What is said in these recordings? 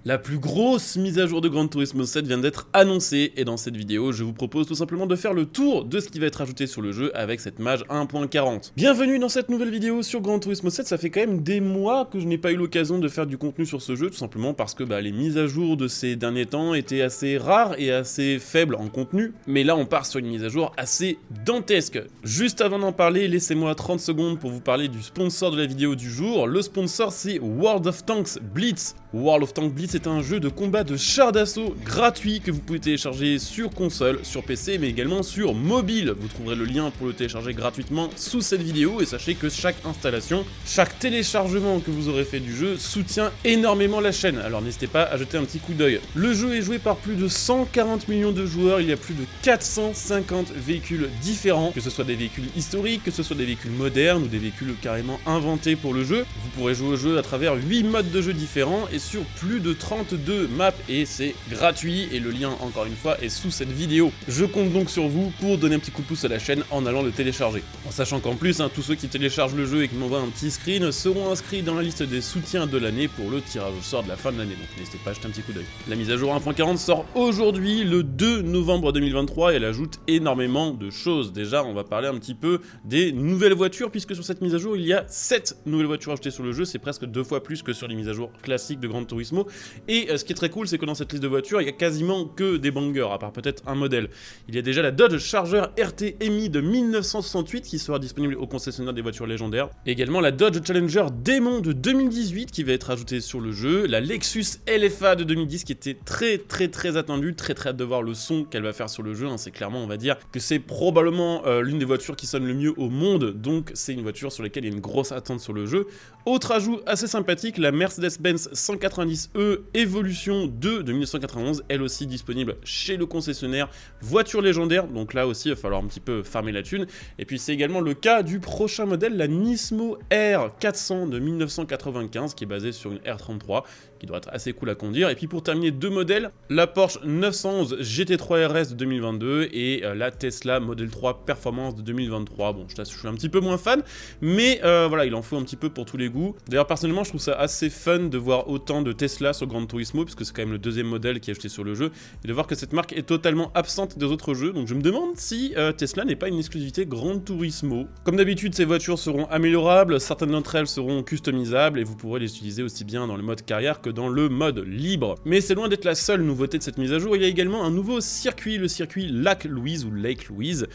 La plus grosse mise à jour de Gran Turismo 7 vient d'être annoncée et dans cette vidéo, je vous propose tout simplement de faire le tour de ce qui va être ajouté sur le jeu avec cette mage 1.40. Bienvenue dans cette nouvelle vidéo sur Gran Turismo 7, ça fait quand même des mois que je n'ai pas eu l'occasion de faire du contenu sur ce jeu, tout simplement parce que les mises à jour de ces derniers temps étaient assez rares et assez faibles en contenu, mais là on part sur une mise à jour assez dantesque. Juste avant d'en parler, laissez-moi 30 secondes pour vous parler du sponsor de la vidéo du jour. Le sponsor c'est World of Tanks Blitz. World of Tanks Blitz est un jeu de combat de chars d'assaut gratuit que vous pouvez télécharger sur console, sur PC, mais également sur mobile. Vous trouverez le lien pour le télécharger gratuitement sous cette vidéo et sachez que chaque installation, chaque téléchargement que vous aurez fait du jeu soutient énormément la chaîne, alors n'hésitez pas à jeter un petit coup d'œil. Le jeu est joué par plus de 140 millions de joueurs, il y a plus de 450 véhicules différents, que ce soit des véhicules historiques, que ce soit des véhicules modernes ou des véhicules carrément inventés pour le jeu. Vous pourrez jouer au jeu à travers 8 modes de jeu différents et sur plus de 32 maps et c'est gratuit et le lien encore une fois est sous cette vidéo. Je compte donc sur vous pour donner un petit coup de pouce à la chaîne en allant le télécharger. En sachant qu'en plus, tous ceux qui téléchargent le jeu et qui m'envoient un petit screen seront inscrits dans la liste des soutiens de l'année pour le tirage au sort de la fin de l'année, donc n'hésitez pas à jeter un petit coup d'œil. La mise à jour 1.40 sort aujourd'hui le 2 novembre 2023 et elle ajoute énormément de choses. Déjà on va parler un petit peu des nouvelles voitures puisque sur cette mise à jour il y a 7 nouvelles voitures ajoutées sur le jeu, c'est presque 2 fois plus que sur les mises à jour classiques de Gran Turismo. Et ce qui est très cool, c'est que dans cette liste de voitures, il y a quasiment que des bangers, à part peut-être un modèle. Il y a déjà la Dodge Charger RT MI de 1968 qui sera disponible au concessionnaire des voitures légendaires. Et également la Dodge Challenger Demon de 2018 qui va être ajoutée sur le jeu. La Lexus LFA de 2010 qui était très attendue, très hâte de voir le son qu'elle va faire sur le jeu. C'est clairement, on va dire, que c'est probablement l'une des voitures qui sonne le mieux au monde. Donc c'est une voiture sur laquelle il y a une grosse attente sur le jeu. Autre ajout assez sympathique, la Mercedes-Benz 190E Evolution 2 de 1991, elle aussi disponible chez le concessionnaire, voiture légendaire, donc là aussi il va falloir un petit peu farmer la thune. Et puis c'est également le cas du prochain modèle, la Nismo R400 de 1995, qui est basée sur une R33, qui doit être assez cool à conduire. Et puis pour terminer, deux modèles, la Porsche 911 GT3 RS de 2022 et la Tesla Model 3 Performance de 2023. Bon, je suis un petit peu moins fan, mais voilà, il en faut un petit peu pour tous les goûts. D'ailleurs, personnellement, je trouve ça assez fun de voir autant de Tesla sur Gran Turismo, puisque c'est quand même le deuxième modèle qui est acheté sur le jeu, et de voir que cette marque est totalement absente des autres jeux. Donc je me demande si Tesla n'est pas une exclusivité Gran Turismo. Comme d'habitude, ces voitures seront améliorables, certaines d'entre elles seront customisables, et vous pourrez les utiliser aussi bien dans le mode carrière que dans le mode libre. Mais c'est loin d'être la seule nouveauté de cette mise à jour, il y a également un nouveau circuit, le circuit Lac Louise ou Lake Louise,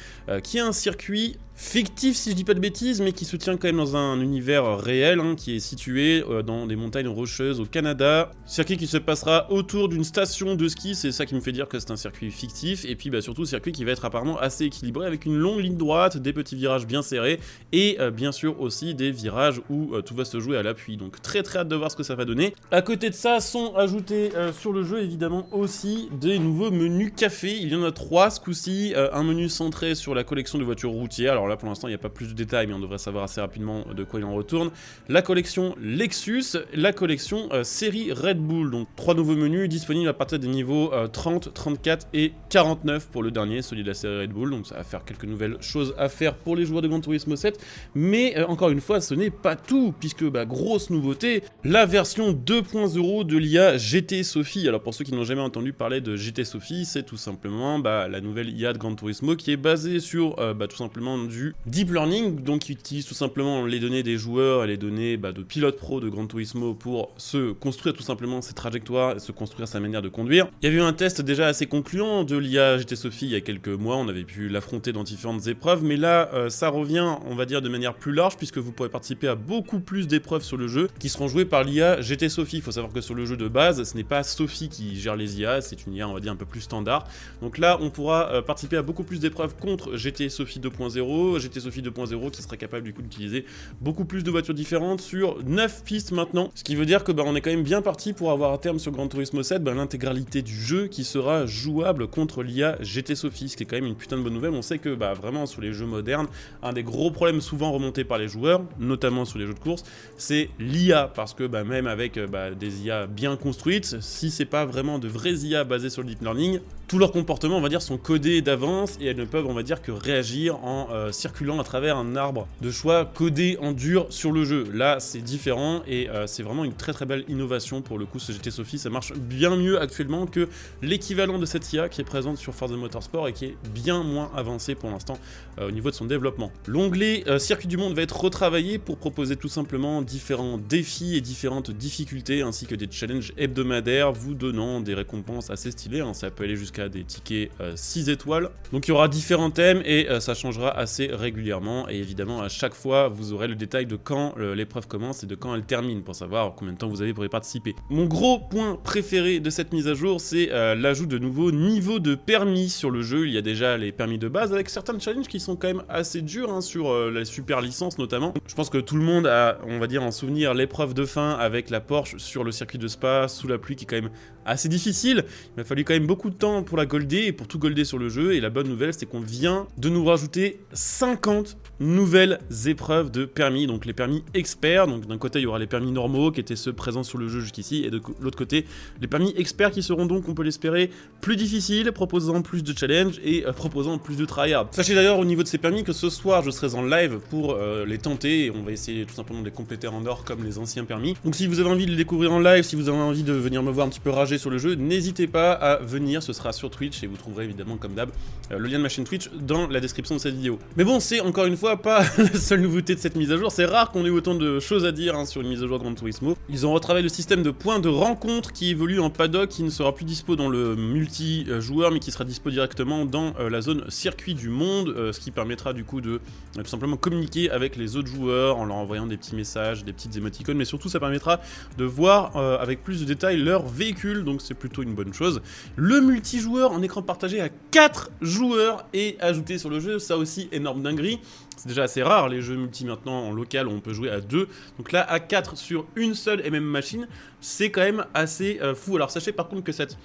qui est un circuit fictif si je dis pas de bêtises, mais qui se tient quand même dans un univers réel, qui est situé dans des montagnes rocheuses au Canada. Circuit qui se passera autour d'une station de ski, c'est ça qui me fait dire que c'est un circuit fictif, et puis surtout circuit qui va être apparemment assez équilibré avec une longue ligne droite, des petits virages bien serrés, et bien sûr aussi des virages où tout va se jouer à l'appui. Donc très hâte de voir ce que ça va donner. À côté de ça, sont ajoutés sur le jeu évidemment aussi des nouveaux menus café. Il y en a 3 ce coup-ci, un menu centré sur la collection de voitures routières. Alors là pour l'instant il n'y a pas plus de détails, mais on devrait savoir assez rapidement de quoi il en retourne. La collection Lexus, la collection série Red Bull, donc 3 nouveaux menus disponibles à partir des niveaux 30, 34 et 49 pour le dernier, celui de la série Red Bull, donc ça va faire quelques nouvelles choses à faire pour les joueurs de Gran Turismo 7, mais encore une fois ce n'est pas tout, puisque grosse nouveauté, la version 2.0 de l'IA GT Sophie. Alors pour ceux qui n'ont jamais entendu parler de GT Sophie, c'est tout simplement la nouvelle IA de Gran Turismo qui est basée sur tout simplement du deep learning, donc qui utilise tout simplement les données des joueurs et les données de pilotes pro de Gran Turismo pour se construire tout simplement ses trajectoires et se construire sa manière de conduire. Il y avait eu un test déjà assez concluant de l'IA GT Sophie il y a quelques mois, on avait pu l'affronter dans différentes épreuves, mais là ça revient on va dire de manière plus large puisque vous pourrez participer à beaucoup plus d'épreuves sur le jeu qui seront jouées par l'IA GT Sophie. Il faut savoir que sur le jeu de base, ce n'est pas Sophie qui gère les IA, c'est une IA on va dire un peu plus standard. Donc là on pourra participer à beaucoup plus d'épreuves contre GT Sophie 2.0, GT Sophie 2.0 qui sera capable du coup d'utiliser beaucoup plus de voitures différentes sur 9 pistes maintenant, ce qui veut dire que on est quand même bien parti pour avoir à terme sur Gran Turismo 7 l'intégralité du jeu qui sera jouable contre l'IA GT Sophie, ce qui est quand même une putain de bonne nouvelle. On sait que vraiment sur les jeux modernes, un des gros problèmes souvent remontés par les joueurs, notamment sur les jeux de course, c'est l'IA, parce que même avec des IA bien construites, si c'est pas vraiment de vraies IA basées sur le deep learning, tous leurs comportements on va dire sont codés d'avance et elles ne peuvent on va dire que réagir en circulant à travers un arbre de choix codé en dur sur le jeu. Là, c'est différent et c'est vraiment une très belle innovation pour le coup. Ce GT Sophie, ça marche bien mieux actuellement que l'équivalent de cette IA qui est présente sur Forza Motorsport et qui est bien moins avancée pour l'instant au niveau de son développement. L'onglet Circuit du monde va être retravaillé pour proposer tout simplement différents défis et différentes difficultés ainsi que des challenges hebdomadaires vous donnant des récompenses assez stylées, hein. Ça peut aller jusqu'à des tickets 6 étoiles. Donc il y aura différents thèmes et ça changera assez régulièrement et évidemment à chaque fois vous aurez le détail de quand l'épreuve commence et de quand elle termine pour savoir combien de temps vous avez pour y participer. Mon gros point préféré de cette mise à jour, c'est l'ajout de nouveaux niveaux de permis sur le jeu. Il y a déjà les permis de base avec certains challenges qui sont quand même assez durs, hein, sur la super licence notamment. Je pense que tout le monde a, on va dire, en souvenir l'épreuve de fin avec la Porsche sur le circuit de Spa sous la pluie qui est quand même assez difficile. Il m'a fallu quand même beaucoup de temps pour la golder et pour tout golder sur le jeu, et la bonne nouvelle c'est qu'on vient de nous rajouter 50 nouvelles épreuves de permis, donc les permis experts. Donc d'un côté il y aura les permis normaux qui étaient ceux présents sur le jeu jusqu'ici, et de l'autre côté les permis experts qui seront donc, on peut l'espérer, plus difficiles, proposant plus de challenges et proposant plus de tryhard. Sachez d'ailleurs au niveau de ces permis que ce soir je serai en live pour les tenter, et on va essayer tout simplement de les compléter en or comme les anciens permis. Donc si vous avez envie de les découvrir en live, si vous avez envie de venir me voir un petit peu rager sur le jeu, n'hésitez pas à venir, ce sera sur Twitch et vous trouverez évidemment comme d'hab le lien de ma chaîne Twitch dans la description de cette vidéo. Mais bon, c'est encore une fois pas la seule nouveauté de cette mise à jour, c'est rare qu'on ait autant de choses à dire, hein, sur une mise à jour Gran Turismo. Ils ont retravaillé le système de points de rencontre qui évolue en paddock, qui ne sera plus dispo dans le multi-joueur mais qui sera dispo directement dans la zone circuit du monde, ce qui permettra du coup de tout simplement communiquer avec les autres joueurs en leur envoyant des petits messages, des petites émoticônes, mais surtout ça permettra de voir avec plus de détails leur véhicule, donc c'est plutôt une bonne chose. Le multijoueur en écran partagé à 4 joueurs est ajouté sur le jeu, ça aussi énorme dinguerie. C'est déjà assez rare les jeux multi maintenant en local où on peut jouer à 2, donc là à 4 sur une seule et même machine, c'est quand même assez fou. Alors sachez par contre que cette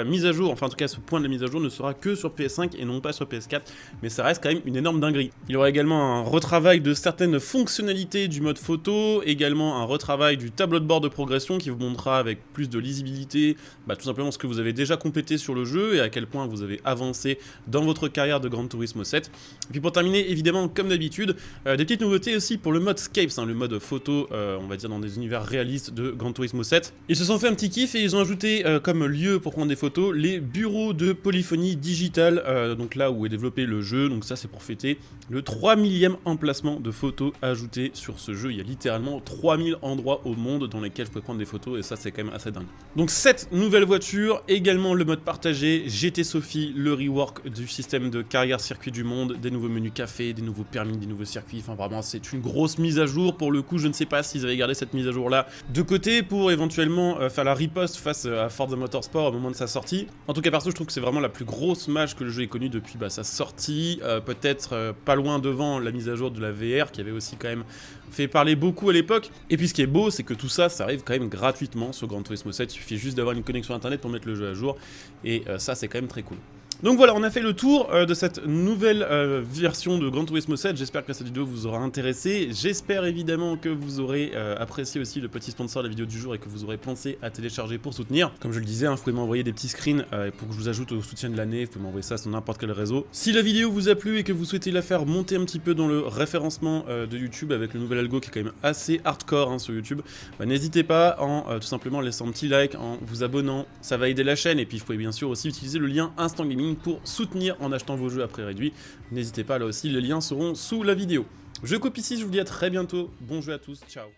mise à jour, enfin en tout cas ce point de la mise à jour ne sera que sur PS5 et non pas sur PS4, mais ça reste quand même une énorme dinguerie. Il y aura également un retravail de certaines fonctionnalités du mode photo, également un retravail du tableau de bord de progression qui vous montrera avec plus de lisibilité tout simplement ce que vous avez déjà complété sur le jeu et à quel point vous avez avancé dans votre carrière de Gran Turismo 7. Et puis pour terminer, évidemment comme d'habitude, des petites nouveautés aussi pour le mode Scapes, hein, le mode photo, on va dire dans des univers réalistes de Gran Turismo 7. Ils se sont fait un petit kiff et ils ont ajouté comme lieu pour prendre des photos les bureaux de polyphonie digitale, donc là où est développé le jeu. Donc ça c'est pour fêter le 3000e emplacement de photos ajouté sur ce jeu. Il y a littéralement 3000 endroits au monde dans lesquels vous pouvez prendre des photos et ça c'est quand même assez dingue. Donc 7 nouvelles voitures, également le mode partagé, GT Sophie, le rework du système de carrière circuit du monde, des nouveaux menus café, des nouveaux permis, des nouveaux circuits, enfin vraiment c'est une grosse mise à jour. Pour le coup je ne sais pas s'ils avaient gardé cette mise à jour là de côté pour éventuellement faire la riposte face à Forza Motorsport au moment de sa sortie. En tout cas perso je trouve que c'est vraiment la plus grosse mage que le jeu ait connue depuis sa sortie, peut-être pas loin devant la mise à jour de la VR qui avait aussi quand même fait parler beaucoup à l'époque. Et puis ce qui est beau c'est que tout ça, ça arrive quand même gratuitement sur Gran Turismo 7, il suffit juste d'avoir une connexion internet pour mettre le jeu à jour et ça c'est quand même très cool. Donc voilà, on a fait le tour de cette nouvelle version de Gran Turismo 7, j'espère que cette vidéo vous aura intéressé, j'espère évidemment que vous aurez apprécié aussi le petit sponsor de la vidéo du jour et que vous aurez pensé à télécharger pour soutenir. Comme je le disais, hein, vous pouvez m'envoyer des petits screens pour que je vous ajoute au soutien de l'année, vous pouvez m'envoyer ça sur n'importe quel réseau. Si la vidéo vous a plu et que vous souhaitez la faire monter un petit peu dans le référencement de YouTube avec le nouvel algo qui est quand même assez hardcore, hein, sur YouTube, n'hésitez pas en tout simplement laissant un petit like, en vous abonnant, ça va aider la chaîne, et puis vous pouvez bien sûr aussi utiliser le lien Instant Gaming pour soutenir en achetant vos jeux à prix réduit. N'hésitez pas, là aussi les liens seront sous la vidéo. Je coupe ici, je vous dis à très bientôt, bon jeu à tous, ciao.